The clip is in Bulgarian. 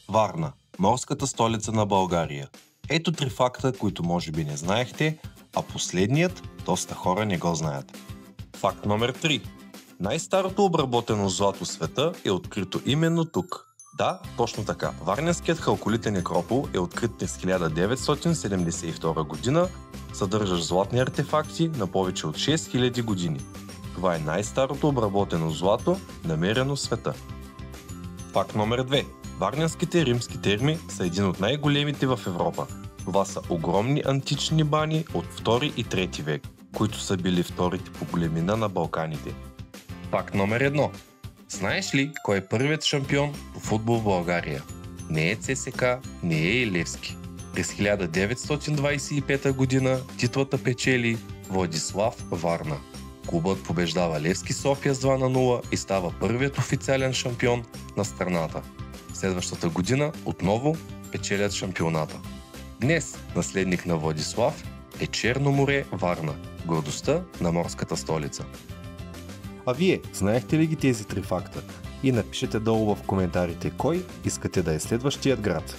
Варна, морската столица на България. Ето 3 факта, които може би не знаехте, а последният доста хора не го знаят. Факт номер 3. Най-старото обработено злато в света е открито именно тук. Да, точно така. Варненският халколитен некропол е открит през 1972 година, съдържащ златни артефакти на повече от 6000 години. Това е най-старото обработено злато, намерено в света. Факт номер 2. Варненските римски терми са един от най-големите в Европа. Това са огромни антични бани от 2 и 3 век, които са били вторите по големина на Балканите. Факт номер 1. Знаеш ли кой е първият шампион по футбол в България? Не е ЦСКА, не е и Левски. През 1925 година титлата печели Владислав Варна. Клубът побеждава Левски София с 2-0 и става първият официален шампион на страната. Следващата година отново печелят шампионата. Днес наследник на Владислав е Черно море Варна, гордостта на морската столица. А вие, знаехте ли ги тези 3 факта? И напишете долу в коментарите кой искате да е следващият град.